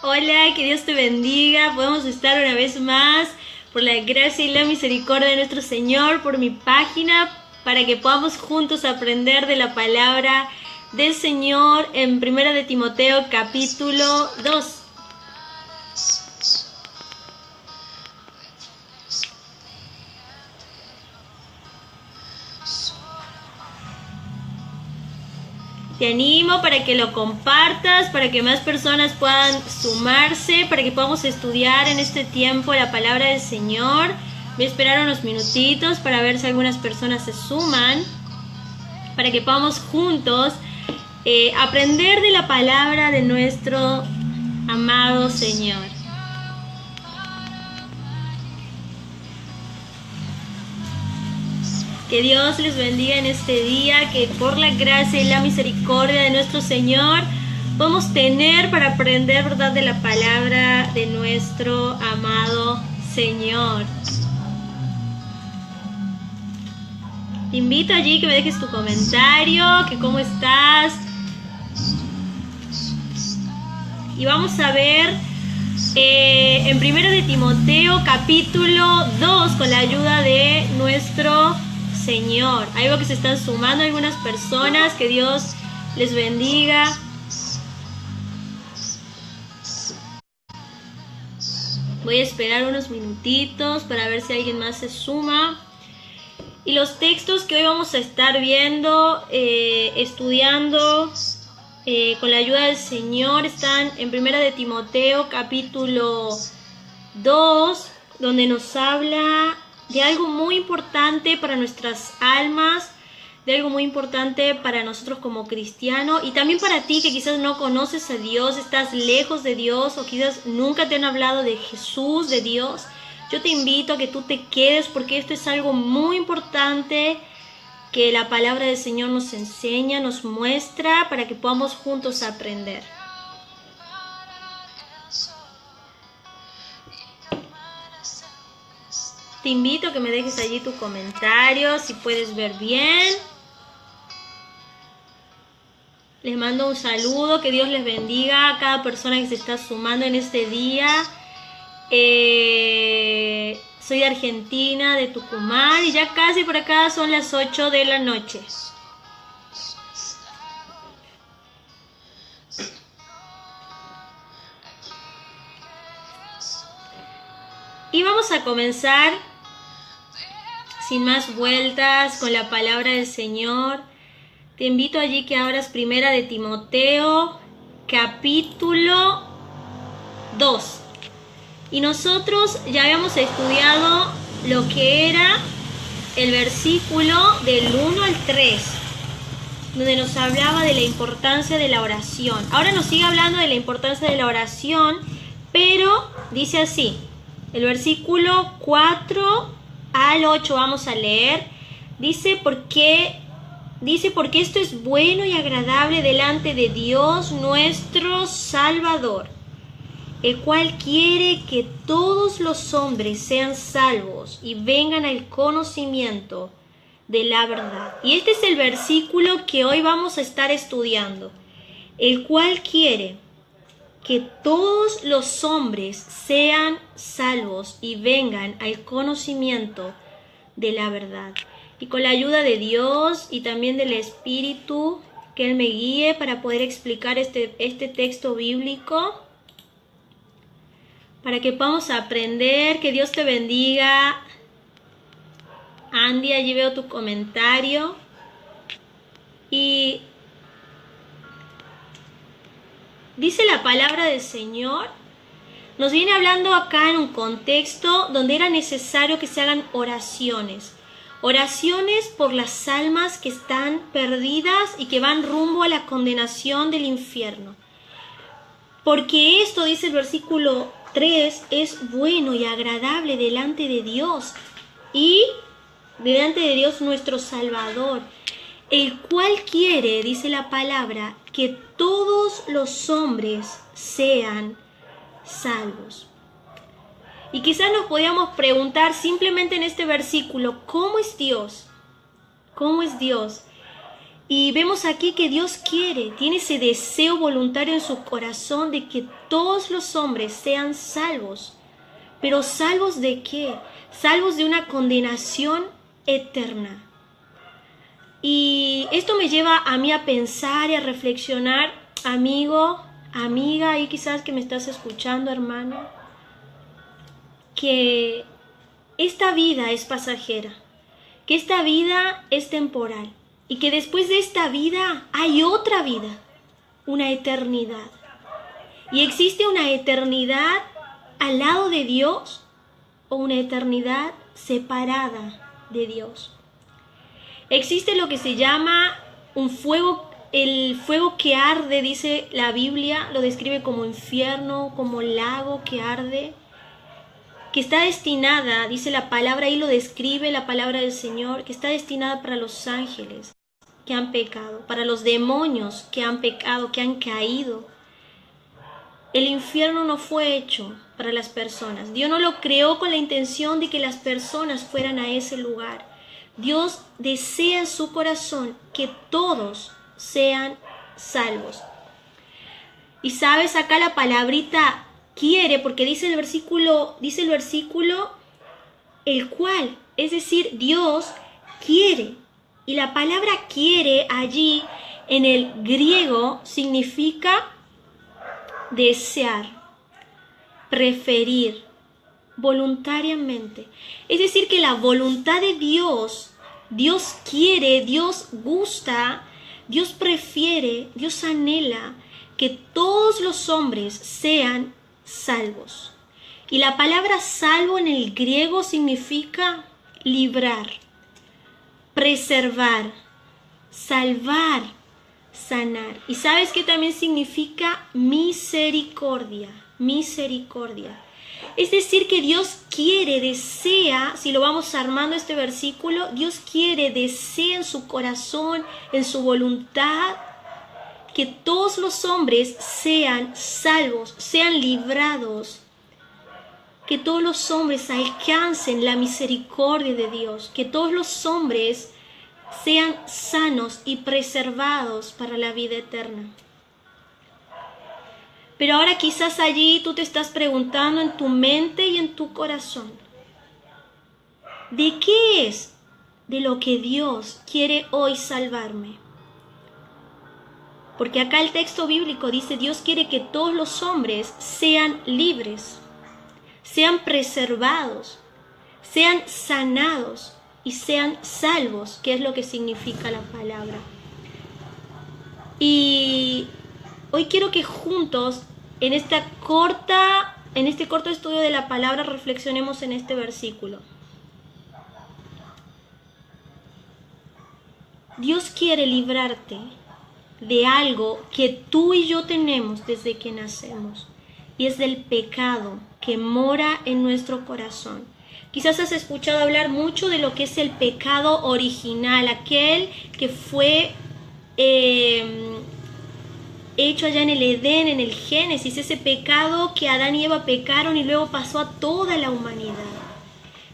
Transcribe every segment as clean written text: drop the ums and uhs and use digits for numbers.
Hola, que Dios te bendiga. Podemos estar una vez más por la gracia y la misericordia de nuestro Señor, por mi página, para que podamos juntos aprender de la palabra del Señor en 1 de Timoteo capítulo 2. Te animo para que lo compartas, para que más personas puedan sumarse, para que podamos estudiar en este tiempo la palabra del Señor. Voy a esperar unos minutitos para ver si algunas personas se suman, para que podamos juntos aprender de la palabra de nuestro amado Señor. Que Dios les bendiga en este día, que por la gracia y la misericordia de nuestro Señor podamos tener para aprender, ¿verdad?, de la palabra de nuestro amado Señor. Te invito allí que me dejes tu comentario, que cómo estás. Y vamos a ver en 1 de Timoteo capítulo 2 con la ayuda de nuestro Señor. Ahí veo que se están sumando algunas personas. Que Dios les bendiga. Voy a esperar unos minutitos para ver si alguien más se suma. Y los textos que hoy vamos a estar viendo, estudiando con la ayuda del Señor, están en 1 de Timoteo capítulo 2, donde nos habla de algo muy importante para nuestras almas, de algo muy importante para nosotros como cristianos, y también para ti que quizás no conoces a Dios, estás lejos de Dios, o quizás nunca te han hablado de Jesús, de Dios. Yo te invito a que tú te quedes, porque esto es algo muy importante que la palabra del Señor nos enseña, nos muestra, para que podamos juntos aprender. Te invito a que me dejes allí tu comentario, si puedes ver bien. Les mando un saludo, que Dios les bendiga a cada persona que se está sumando en este día. Soy de Argentina, de Tucumán, y ya casi por acá son las 8 de la noche. Y vamos a comenzar sin más vueltas con la palabra del Señor. Te invito allí que abras 1 de Timoteo capítulo 2. Y nosotros ya habíamos estudiado lo que era el versículo del 1 al 3, donde nos hablaba de la importancia de la oración. Ahora nos sigue hablando de la importancia de la oración, pero dice así, el versículo 4 al 8 vamos a leer. Dice porque esto es bueno y agradable delante de Dios nuestro Salvador, el cual quiere que todos los hombres sean salvos y vengan al conocimiento de la verdad. Y este es el versículo que hoy vamos a estar estudiando. El cual quiere que todos los hombres sean salvos y vengan al conocimiento de la verdad. Y con la ayuda de Dios y también del Espíritu, que Él me guíe para poder explicar este texto bíblico, para que podamos aprender. Que Dios te bendiga. Andy, allí veo tu comentario. Y dice la palabra del Señor, nos viene hablando acá en un contexto donde era necesario que se hagan oraciones. Oraciones por las almas que están perdidas y que van rumbo a la condenación del infierno. Porque esto, dice el versículo 3, es bueno y agradable delante de Dios y delante de Dios nuestro Salvador, el cual quiere, dice la palabra, que todos los hombres sean salvos. Y quizás nos podíamos preguntar simplemente en este versículo, ¿cómo es Dios? ¿Cómo es Dios? Y vemos aquí que Dios tiene ese deseo voluntario en su corazón de que todos los hombres sean salvos. ¿Pero salvos de qué? Salvos de una condenación eterna. Y esto me lleva a mí a pensar y a reflexionar, amigo, amiga, y quizás que me estás escuchando, hermano, que esta vida es pasajera, que esta vida es temporal y que después de esta vida hay otra vida, una eternidad. Y existe una eternidad al lado de Dios o una eternidad separada de Dios. Existe lo que se llama un fuego, el fuego que arde, dice la Biblia, lo describe como infierno, como lago que arde, que está destinada, dice la palabra, y lo describe la palabra del Señor, que está destinada para los ángeles que han pecado, para los demonios que han pecado, que han caído. El infierno no fue hecho para las personas. Dios no lo creó con la intención de que las personas fueran a ese lugar. Dios desea en su corazón que todos sean salvos. Y sabes, acá la palabrita quiere, porque dice el versículo, el cual, es decir, Dios quiere. Y la palabra quiere allí en el griego significa desear, preferir, voluntariamente. Es decir, que la voluntad de Dios, Dios quiere, Dios gusta, Dios prefiere, Dios anhela que todos los hombres sean salvos. Y la palabra salvo en el griego significa librar, preservar, salvar, sanar. Y sabes que también significa misericordia, misericordia. Es decir, que Dios quiere, desea, si lo vamos armando este versículo, Dios quiere, desea en su corazón, en su voluntad, que todos los hombres sean salvos, sean librados, que todos los hombres alcancen la misericordia de Dios, que todos los hombres sean sanos y preservados para la vida eterna. Pero ahora quizás allí tú te estás preguntando en tu mente y en tu corazón, ¿de qué es de lo que Dios quiere hoy salvarme? Porque acá el texto bíblico dice, Dios quiere que todos los hombres sean libres, sean preservados, sean sanados y sean salvos, que es lo que significa la palabra. Y hoy quiero que juntos, en este corto estudio de la palabra, reflexionemos en este versículo. Dios quiere librarte de algo que tú y yo tenemos desde que nacemos, y es del pecado que mora en nuestro corazón. Quizás has escuchado hablar mucho de lo que es el pecado original, aquel que fue hecho allá en el Edén, en el Génesis, ese pecado que Adán y Eva pecaron y luego pasó a toda la humanidad.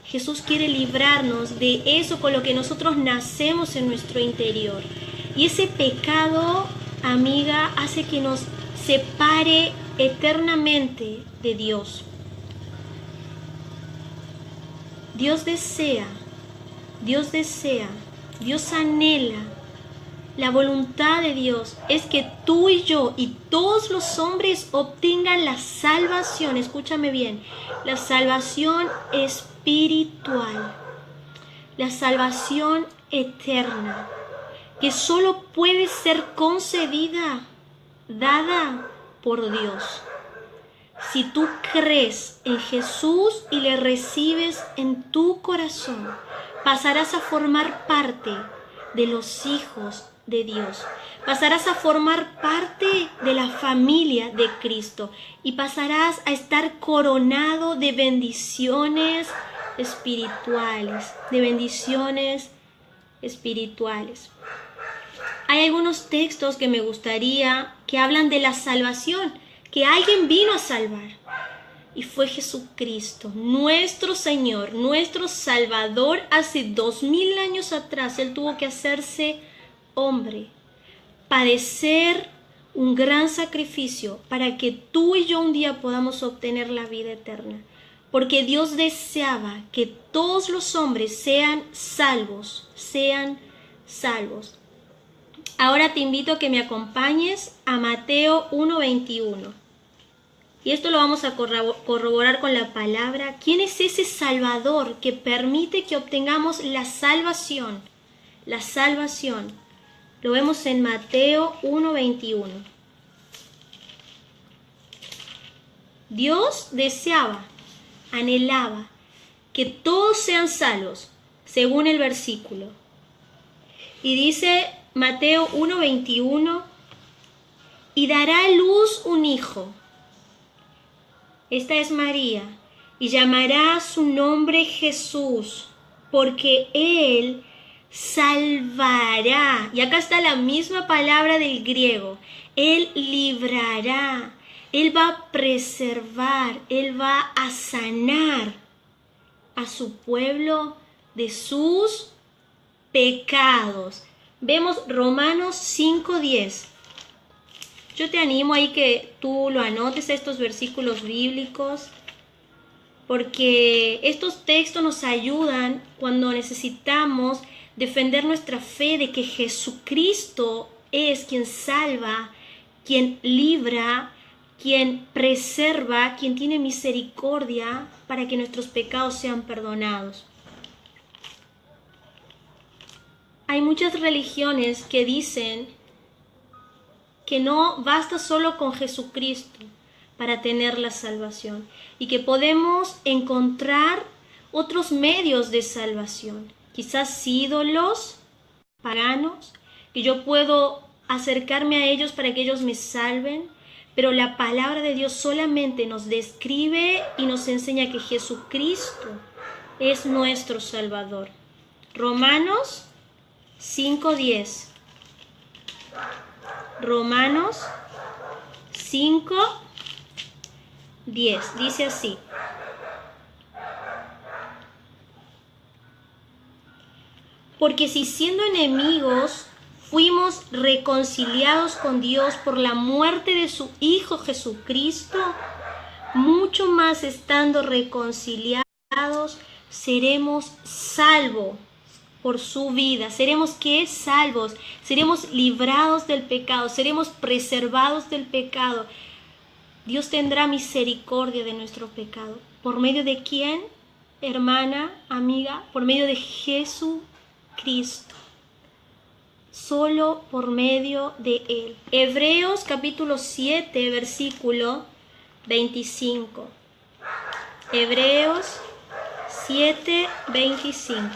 Jesús quiere librarnos de eso con lo que nosotros nacemos en nuestro interior. Y ese pecado, amiga, hace que nos separe eternamente de Dios. Dios desea, Dios anhela. La voluntad de Dios es que tú y yo y todos los hombres obtengan la salvación, escúchame bien, la salvación espiritual, la salvación eterna, que solo puede ser concedida, dada por Dios. Si tú crees en Jesús y le recibes en tu corazón, pasarás a formar parte de los hijos de Dios. Pasarás a formar parte de la familia de Cristo y pasarás a estar coronado de bendiciones espirituales, Hay algunos textos que me gustaría que hablan de la salvación, que alguien vino a salvar. Y fue Jesucristo, nuestro Señor, nuestro Salvador. Hace 2000 años atrás, Él tuvo que hacerse hombre, padecer un gran sacrificio para que tú y yo un día podamos obtener la vida eterna. Porque Dios deseaba que todos los hombres sean salvos, sean salvos. Ahora te invito a que me acompañes a Mateo 1:21. Y esto lo vamos a corroborar con la palabra. ¿Quién es ese Salvador que permite que obtengamos la salvación? La salvación. Lo vemos en Mateo 1:21. Dios deseaba, anhelaba que todos sean salvos, según el versículo. Y dice Mateo 1:21, y dará a luz un hijo. Esta es María, y llamará su nombre Jesús, porque Él salvará. Y acá está la misma palabra del griego. Él librará, Él va a preservar, Él va a sanar a su pueblo de sus pecados. Vemos Romanos 5:10. Yo te animo ahí que tú lo anotes, estos versículos bíblicos, porque estos textos nos ayudan cuando necesitamos defender nuestra fe de que Jesucristo es quien salva, quien libra, quien preserva, quien tiene misericordia para que nuestros pecados sean perdonados. Hay muchas religiones que dicen que no basta solo con Jesucristo para tener la salvación y que podemos encontrar otros medios de salvación, quizás ídolos paganos, que yo puedo acercarme a ellos para que ellos me salven, pero la palabra de Dios solamente nos describe y nos enseña que Jesucristo es nuestro Salvador. Romanos 5:10. Romanos 5:10 dice así: porque si siendo enemigos fuimos reconciliados con Dios por la muerte de su Hijo Jesucristo, mucho más estando reconciliados seremos salvos por su vida. ¿Seremos qué? Salvos. Seremos librados del pecado. Seremos preservados del pecado. Dios tendrá misericordia de nuestro pecado. ¿Por medio de quién, hermana, amiga? Por medio de Jesucristo. Solo por medio de Él. Hebreos capítulo 7, versículo 25. Hebreos 7, 25.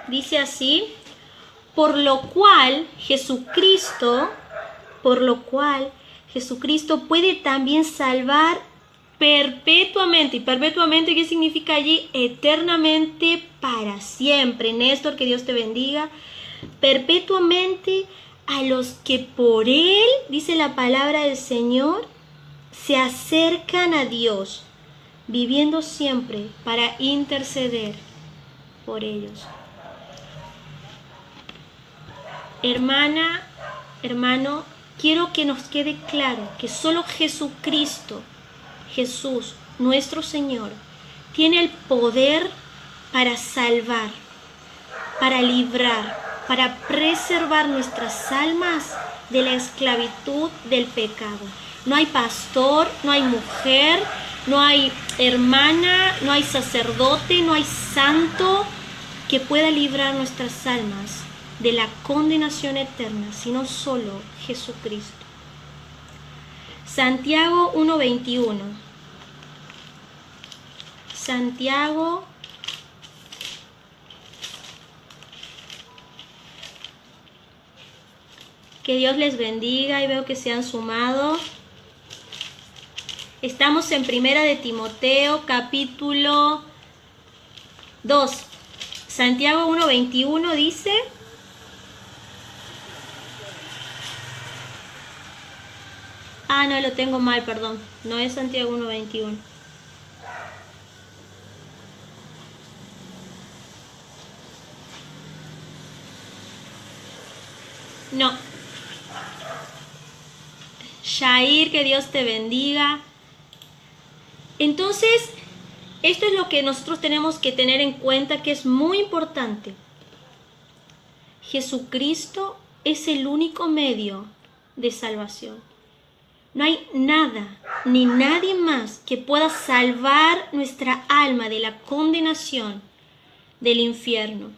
Dice así: por lo cual Jesucristo puede también salvar perpetuamente. ¿Y perpetuamente qué significa allí? Eternamente, para siempre. Néstor, que Dios te bendiga. Perpetuamente a los que por Él, dice la palabra del Señor, se acercan a Dios, viviendo siempre para interceder por ellos. Hermana, hermano, quiero que nos quede claro que solo Jesucristo, Jesús, nuestro Señor, tiene el poder para salvar, para librar, para preservar nuestras almas de la esclavitud del pecado. No hay pastor, no hay mujer, no hay hermana, no hay sacerdote, no hay santo que pueda librar nuestras almas de la condenación eterna, sino solo Jesucristo. Santiago 1:21. Santiago que Dios les bendiga y veo que se han sumado. Estamos en Primera de Timoteo capítulo 2. Santiago 1:21 dice: no, lo tengo mal, perdón. No es Santiago 1:21. No. Shair, que Dios te bendiga. Entonces, esto es lo que nosotros tenemos que tener en cuenta, que es muy importante. Jesucristo es el único medio de salvación. No hay nada ni nadie más que pueda salvar nuestra alma de la condenación del infierno.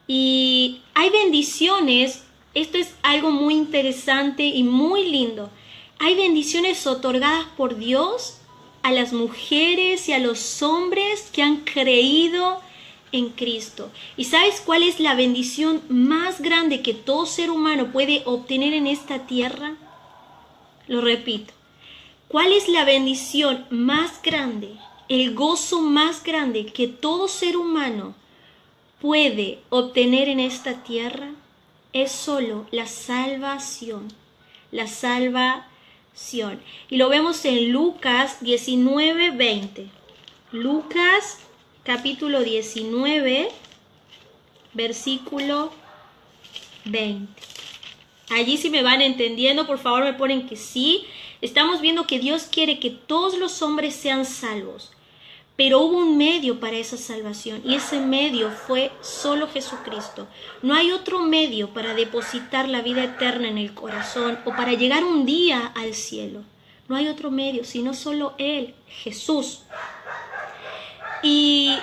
Y hay bendiciones, esto es algo muy interesante y muy lindo. Hay bendiciones otorgadas por Dios a las mujeres y a los hombres que han creído en Cristo. ¿Y sabes cuál es la bendición más grande que todo ser humano puede obtener en esta tierra? Lo repito. ¿Cuál es la bendición más grande, el gozo más grande que todo ser humano puede obtener en esta tierra? Es solo la salvación. La salvación. Y lo vemos en Lucas 19:20. Lucas capítulo 19, versículo 20. Allí, si me van entendiendo, por favor me ponen que sí. Estamos viendo que Dios quiere que todos los hombres sean salvos. Pero hubo un medio para esa salvación, y ese medio fue solo Jesucristo. No hay otro medio para depositar la vida eterna en el corazón o para llegar un día al cielo. No hay otro medio, sino solo Él, Jesús. Y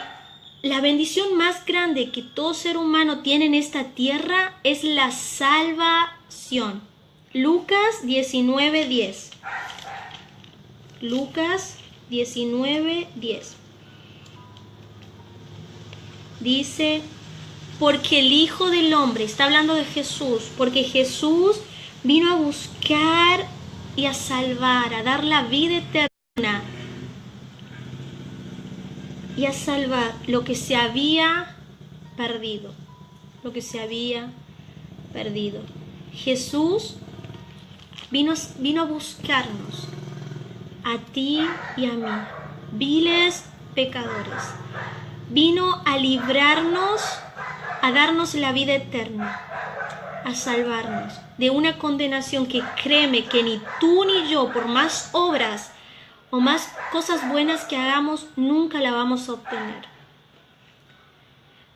la bendición más grande que todo ser humano tiene en esta tierra es la salvación. Lucas 19:10. Lucas 19:10. Dice, porque el Hijo del Hombre, está hablando de Jesús, porque Jesús vino a buscar y a salvar, a dar la vida eterna y a salvar lo que se había perdido, lo que se había perdido. Jesús vino a buscarnos, a ti y a mí, viles pecadores. Vino a librarnos, a darnos la vida eterna, a salvarnos de una condenación que, créeme, que ni tú ni yo, por más obras o más cosas buenas que hagamos, nunca la vamos a obtener.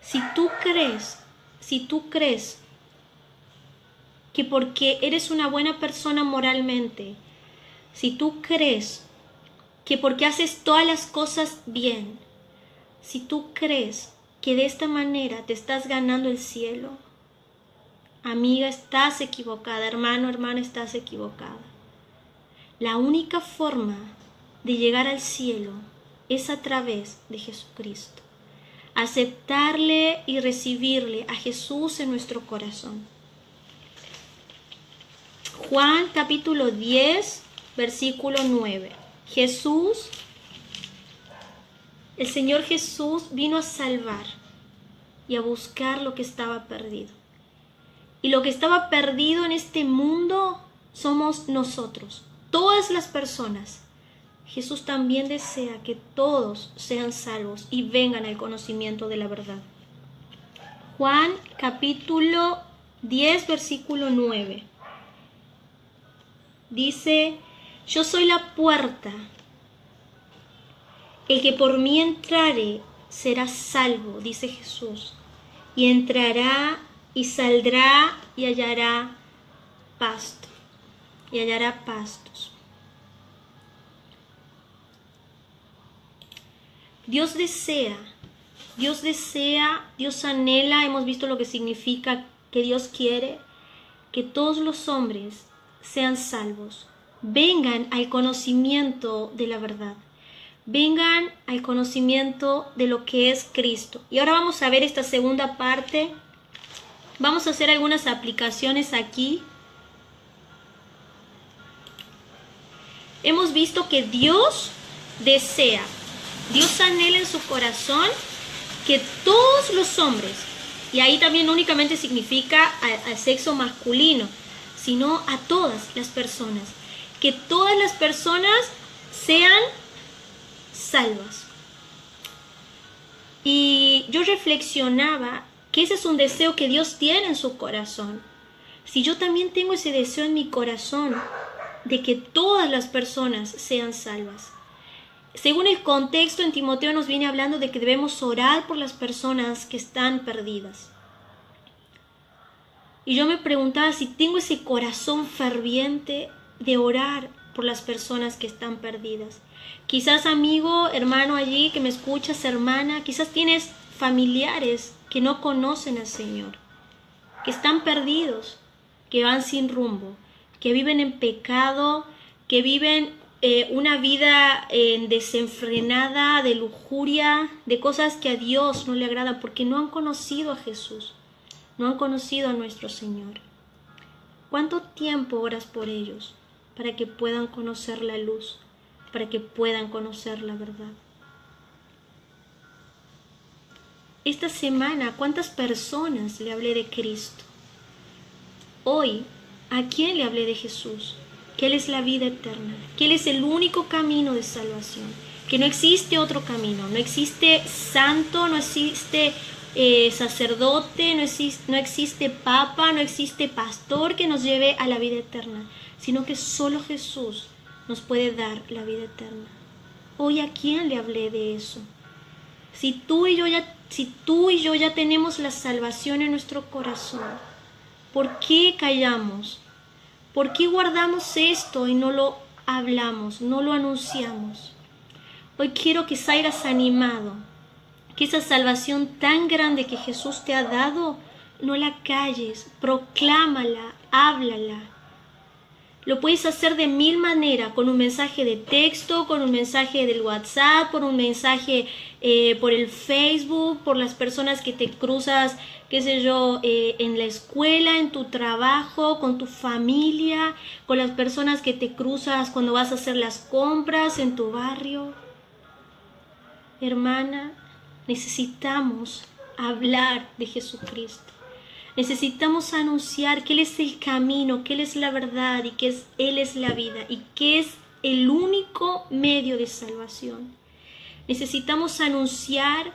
Si tú crees que porque eres una buena persona moralmente, si tú crees que porque haces todas las cosas bien, si tú crees que de esta manera te estás ganando el cielo, amiga, estás equivocada, hermano, hermana, estás equivocada. La única forma de llegar al cielo es a través de Jesucristo. Aceptarle y recibirle a Jesús en nuestro corazón. Juan capítulo 10, versículo 9. El Señor Jesús vino a salvar y a buscar lo que estaba perdido. Y lo que estaba perdido en este mundo somos nosotros, todas las personas. Jesús también desea que todos sean salvos y vengan al conocimiento de la verdad. Juan capítulo 10, versículo 9. Dice, yo soy la puerta. El que por mí entrare será salvo, dice Jesús, y entrará y saldrá y hallará pasto, y hallará pastos. Dios desea, Dios anhela, hemos visto lo que significa que Dios quiere que todos los hombres sean salvos, vengan al conocimiento de la verdad. Vengan al conocimiento de lo que es Cristo. Y ahora vamos a ver esta segunda parte. Vamos a hacer algunas aplicaciones aquí. Hemos visto que Dios desea, Dios anhela en su corazón que todos los hombres, y ahí también no únicamente significa al sexo masculino, sino a todas las personas, que todas las personas sean salvas. Y yo reflexionaba que ese es un deseo que Dios tiene en su corazón, si yo también tengo ese deseo en mi corazón de que todas las personas sean salvas? Según el contexto, en Timoteo nos viene hablando de que debemos orar por las personas que están perdidas. Y yo me preguntaba si tengo ese corazón ferviente de orar por las personas que están perdidas. Quizás, amigo, hermano allí que me escuchas, hermana, quizás tienes familiares que no conocen al Señor, que están perdidos, que van sin rumbo, que viven en pecado, que viven una vida desenfrenada, de lujuria, de cosas que a Dios no le agradan, porque no han conocido a Jesús, no han conocido a nuestro Señor. ¿Cuánto tiempo oras por ellos para que puedan conocer la luz, para que puedan conocer la verdad? Esta semana, ¿cuántas personas le hablé de Cristo? Hoy, ¿a quién le hablé de Jesús? Que Él es la vida eterna, que Él es el único camino de salvación, que no existe otro camino, no existe santo, no existe sacerdote, no existe papa, no existe pastor que nos lleve a la vida eterna, sino que solo Jesús nos puede dar la vida eterna. Hoy, ¿a quién le hablé de eso? Si tú y yo ya tenemos la salvación en nuestro corazón, ¿por qué callamos? ¿Por qué guardamos esto y no lo hablamos, no lo anunciamos? Hoy quiero que salgas animado, que esa salvación tan grande que Jesús te ha dado, no la calles, proclámala, háblala. Lo puedes hacer de 1000 maneras, con un mensaje de texto, con un mensaje del WhatsApp, por un mensaje por el Facebook, por las personas que te cruzas, qué sé yo, en la escuela, en tu trabajo, con tu familia, con las personas que te cruzas cuando vas a hacer las compras en tu barrio. Hermana, necesitamos hablar de Jesucristo. Necesitamos anunciar que Él es el camino, que Él es la verdad y que Él es la vida y que es el único medio de salvación. Necesitamos anunciar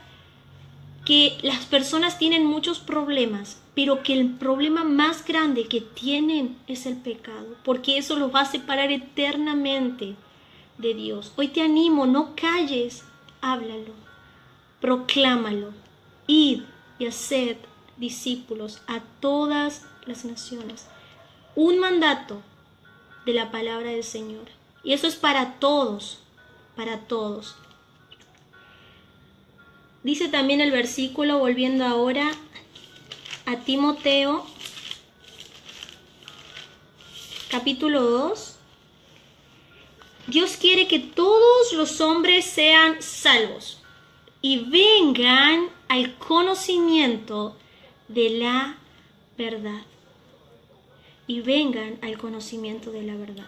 que las personas tienen muchos problemas, pero que el problema más grande que tienen es el pecado, porque eso los va a separar eternamente de Dios. Hoy te animo, no calles, háblalo, proclámalo, id y haced discípulos a todas las naciones. Un mandato de la palabra del Señor. Y eso es para todos, para todos. Dice también el versículo, volviendo ahora a Timoteo, capítulo 2. Dios quiere que todos los hombres sean salvos y vengan al conocimiento de la verdad. Y vengan al conocimiento de la verdad.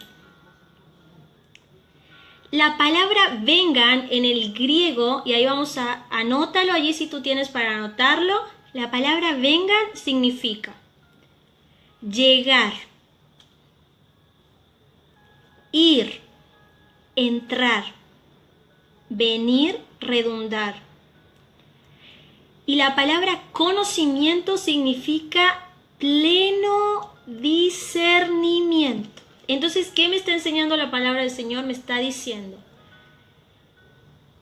La palabra vengan en el griego, y ahí vamos a anótalo allí si tú tienes para anotarlo. La palabra vengan significa llegar, ir, entrar, venir, redundar. Y la palabra conocimiento significa pleno discernimiento. Entonces, ¿qué me está enseñando la palabra del Señor? Me está diciendo,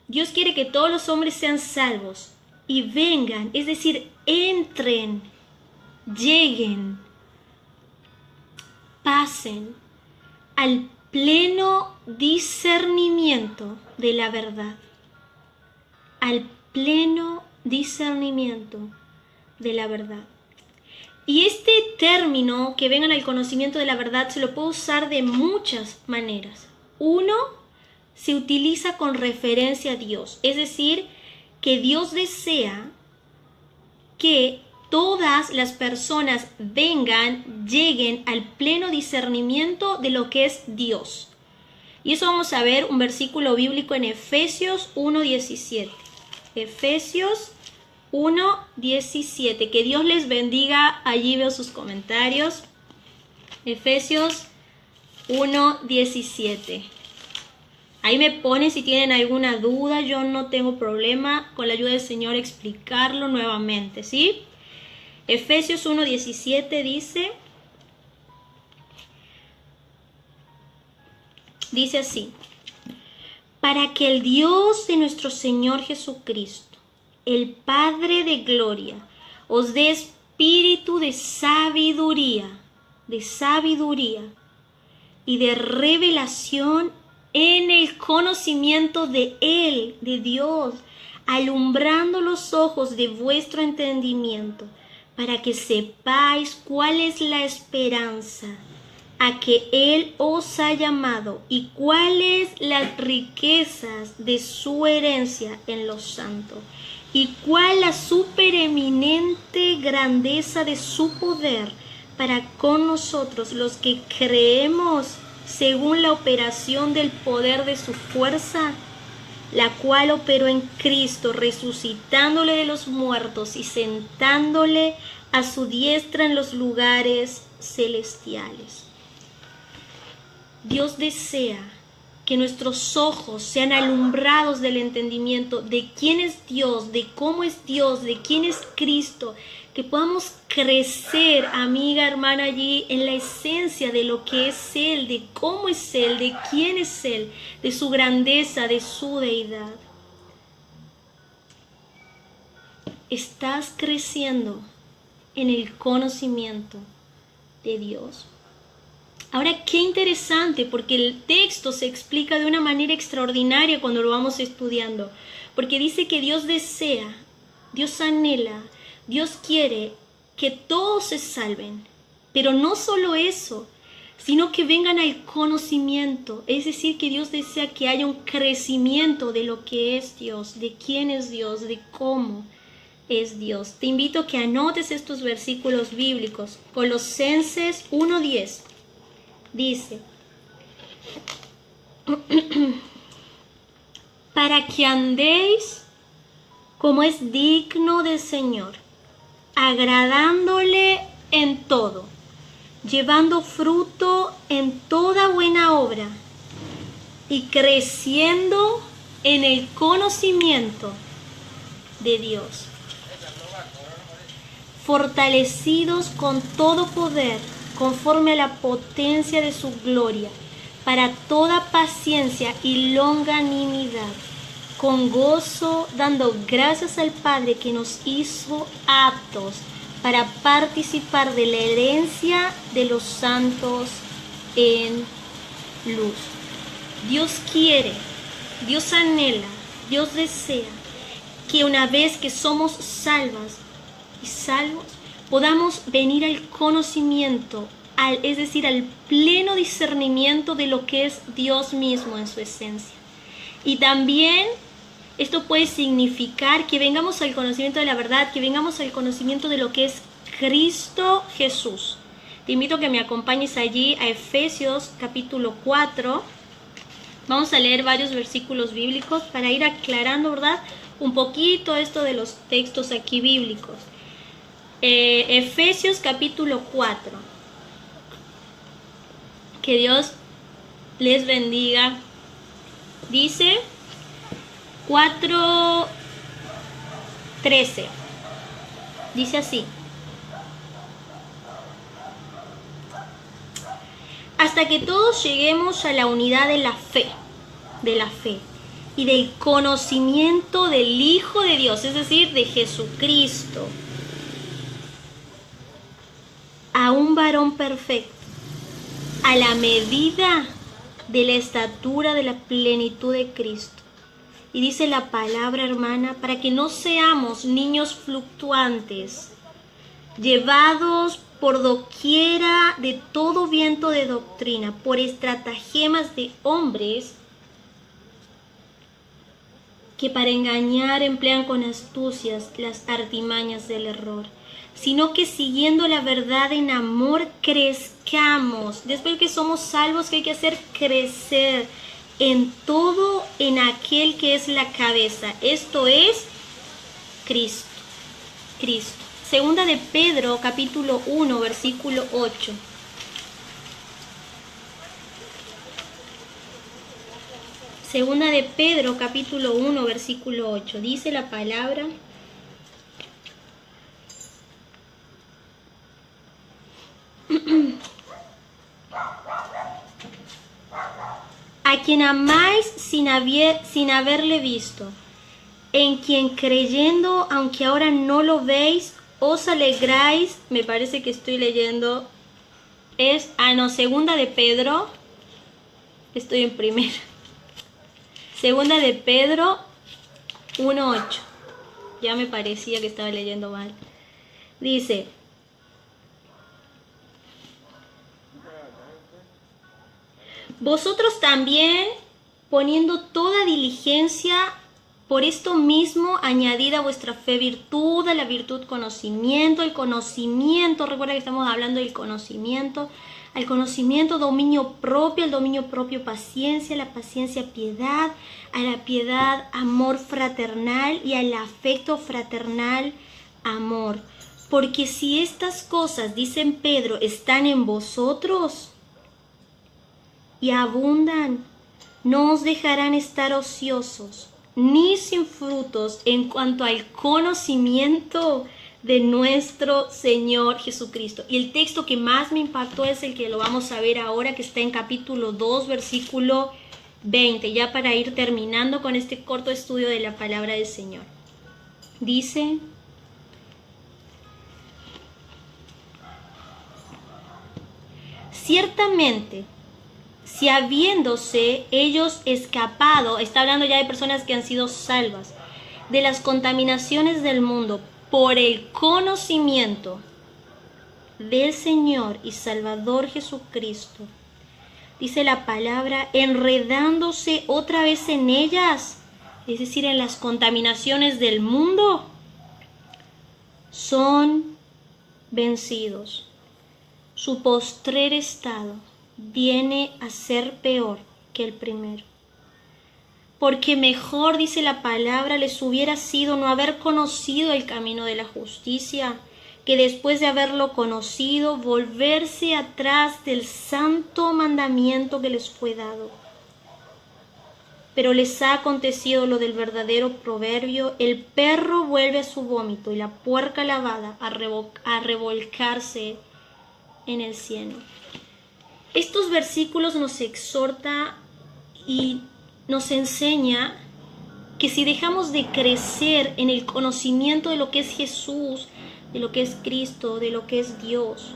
Dios quiere que todos los hombres sean salvos y vengan, es decir, entren, lleguen, pasen al pleno discernimiento de la verdad, al pleno discernimiento de la verdad. Y este término, que vengan al conocimiento de la verdad, se lo puede usar de muchas maneras. Uno, se utiliza con referencia a Dios, es decir, que Dios desea que todas las personas vengan, lleguen al pleno discernimiento de lo que es Dios. Y eso vamos a ver un versículo bíblico en Efesios 1:17. Efesios 1:17. Que Dios les bendiga. Allí veo sus comentarios. Efesios 1:17. Ahí me ponen si tienen alguna duda. Yo no tengo problema, con la ayuda del Señor, explicarlo nuevamente, ¿sí? Efesios 1:17 dice: Dice así: para que el Dios de nuestro Señor Jesucristo, el Padre de gloria, os dé espíritu de sabiduría y de revelación en el conocimiento de Él, de Dios, alumbrando los ojos de vuestro entendimiento, para que sepáis cuál es la esperanza a que Él os ha llamado y cuáles las riquezas de su herencia en los santos, y cuál la supereminente grandeza de su poder para con nosotros los que creemos, según la operación del poder de su fuerza, la cual operó en Cristo, resucitándole de los muertos y sentándole a su diestra en los lugares celestiales. Dios desea que nuestros ojos sean alumbrados del entendimiento de quién es Dios, de cómo es Dios, de quién es Cristo, que podamos crecer, amiga, hermana, allí en la esencia de lo que es Él, de cómo es Él, de quién es Él, de su grandeza, de su deidad. ¿Estás creciendo en el conocimiento de Dios? Ahora, qué interesante, porque el texto se explica de una manera extraordinaria cuando lo vamos estudiando, porque dice que Dios desea, Dios anhela, Dios quiere que todos se salven, pero no solo eso, sino que vengan al conocimiento, es decir, que Dios desea que haya un crecimiento de lo que es Dios, de quién es Dios, de cómo es Dios. Te invito a que anotes estos versículos bíblicos. Colosenses 1:10 dice: para que andéis como es digno del Señor, agradándole en todo, llevando fruto en toda buena obra y creciendo en el conocimiento de Dios, fortalecidos con todo poder conforme a la potencia de su gloria, para toda paciencia y longanimidad, con gozo, dando gracias al Padre que nos hizo aptos para participar de la herencia de los santos en luz. Dios quiere, Dios anhela, Dios desea que una vez que somos salvas y salvos, podamos venir al conocimiento, es decir, al pleno discernimiento de lo que es Dios mismo en su esencia. Y también esto puede significar que vengamos al conocimiento de la verdad, que vengamos al conocimiento de lo que es Cristo Jesús. Te invito a que me acompañes allí a Efesios capítulo 4. Vamos a leer varios versículos bíblicos para ir aclarando, ¿verdad?, un poquito esto de los textos aquí bíblicos. Efesios capítulo 4. Que Dios les bendiga. Dice 4:13. Dice así: hasta que todos lleguemos a la unidad de la fe y del conocimiento del Hijo de Dios, es decir, de Jesucristo, a un varón perfecto, a la medida de la estatura de la plenitud de Cristo. Y dice la palabra, hermana, para que no seamos niños fluctuantes, llevados por doquiera de todo viento de doctrina, por estratagemas de hombres que para engañar emplean con astucias las artimañas del error, sino que siguiendo la verdad en amor crezcamos. Después que somos salvos, ¿qué hay que hacer? Crecer en todo en aquel que es la cabeza. Esto es Cristo. Cristo. Segunda de Pedro, capítulo 1, versículo 8. Segunda de Pedro, capítulo 1, versículo 8. Dice la palabra: quien amáis sin haberle visto, en quien creyendo, aunque ahora no lo veis, os alegráis. Me parece que estoy leyendo, segunda de Pedro, estoy en primera. Segunda de Pedro 1:8. Ya me parecía que estaba leyendo mal. Dice: vosotros también, poniendo toda diligencia, por esto mismo añadid a vuestra fe virtud, a la virtud conocimiento, el conocimiento, recuerda que estamos hablando del conocimiento, al conocimiento dominio propio, al dominio propio paciencia, a la paciencia piedad, a la piedad amor fraternal y al afecto fraternal amor. Porque si estas cosas, dicen Pedro, están en vosotros y abundan, no os dejarán estar ociosos ni sin frutos en cuanto al conocimiento de nuestro Señor Jesucristo. Y el texto que más me impactó es el que lo vamos a ver ahora, que está en capítulo 2, versículo 20, ya para ir terminando con este corto estudio de la palabra del Señor. Dice: ciertamente, si habiéndose ellos escapado, está hablando ya de personas que han sido salvas, de las contaminaciones del mundo, por el conocimiento del Señor y Salvador Jesucristo, dice la palabra, enredándose otra vez en ellas, es decir, en las contaminaciones del mundo, son vencidos. Su postrer estado viene a ser peor que el primero. Porque mejor, dice la palabra, les hubiera sido no haber conocido el camino de la justicia, que después de haberlo conocido, volverse atrás del santo mandamiento que les fue dado. Pero les ha acontecido lo del verdadero proverbio: el perro vuelve a su vómito y la puerca lavada a revolcarse en el cieno. Estos versículos nos exhorta y nos enseña que si dejamos de crecer en el conocimiento de lo que es Jesús, de lo que es Cristo, de lo que es Dios,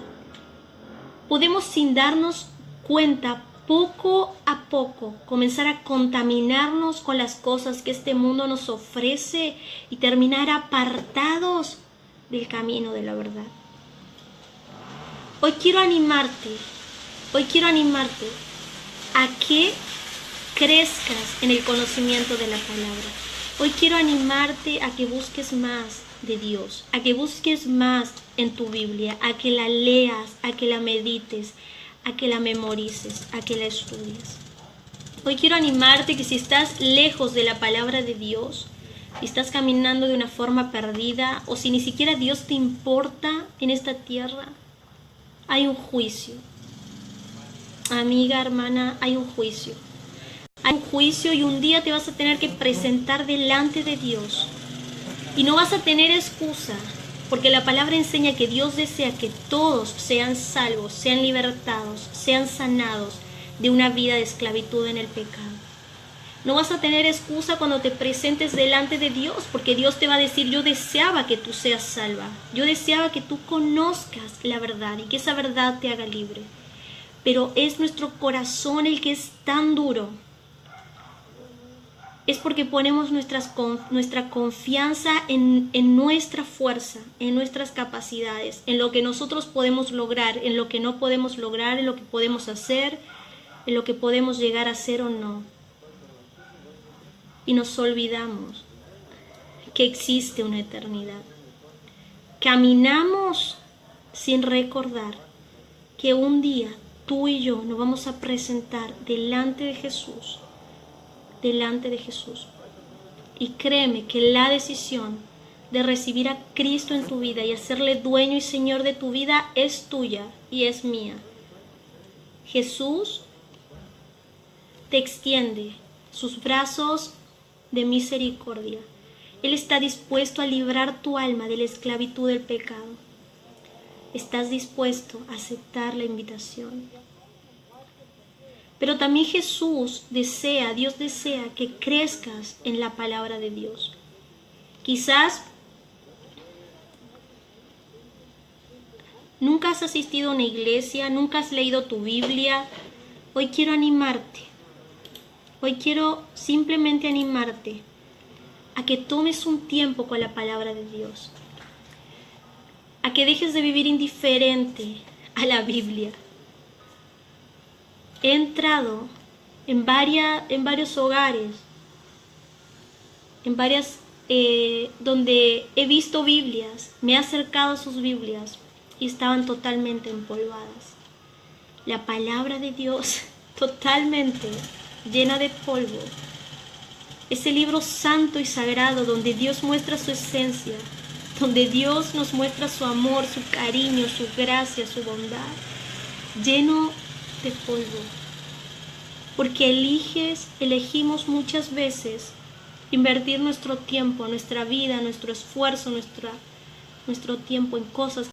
podemos, sin darnos cuenta, poco a poco comenzar a contaminarnos con las cosas que este mundo nos ofrece y terminar apartados del camino de la verdad. Hoy quiero animarte a que crezcas en el conocimiento de la palabra. Hoy quiero animarte a que busques más de Dios, a que busques más en tu Biblia, a que la leas, a que la medites, a que la memorices, a que la estudies. Hoy quiero animarte que si estás lejos de la palabra de Dios, si estás caminando de una forma perdida o si ni siquiera Dios te importa en esta tierra, hay un juicio. Amiga, hermana, hay un juicio. Hay un juicio y un día te vas a tener que presentar delante de Dios. Y no vas a tener excusa, porque la palabra enseña que Dios desea que todos sean salvos, sean libertados, sean sanados de una vida de esclavitud en el pecado. No vas a tener excusa cuando te presentes delante de Dios, porque Dios te va a decir: yo deseaba que tú seas salva, yo deseaba que tú conozcas la verdad y que esa verdad te haga libre. Pero es nuestro corazón el que es tan duro. Es porque ponemos nuestra confianza en nuestra fuerza, en nuestras capacidades, en lo que nosotros podemos lograr, en lo que no podemos lograr, en lo que podemos hacer, en lo que podemos llegar a hacer o no. Y nos olvidamos que existe una eternidad. Caminamos sin recordar que un día tú y yo nos vamos a presentar delante de Jesús. Y créeme que la decisión de recibir a Cristo en tu vida y hacerle dueño y Señor de tu vida es tuya y es mía. Jesús te extiende sus brazos de misericordia. Él está dispuesto a librar tu alma de la esclavitud del pecado. ¿Estás dispuesto a aceptar la invitación? Pero también Dios desea que crezcas en la palabra de Dios. Quizás nunca has asistido a una iglesia, nunca has leído tu Biblia. Hoy quiero animarte. Hoy quiero simplemente animarte a que tomes un tiempo con la palabra de Dios. A que dejes de vivir indiferente a la Biblia. He entrado en varios hogares, donde he visto Biblias, me he acercado a sus Biblias y estaban totalmente empolvadas. La palabra de Dios totalmente llena de polvo. Ese libro santo y sagrado donde Dios muestra su esencia, donde Dios nos muestra su amor, su cariño, su gracia, su bondad, lleno de polvo. Porque elegimos muchas veces invertir nuestro tiempo, nuestra vida, nuestro esfuerzo, nuestro tiempo en cosas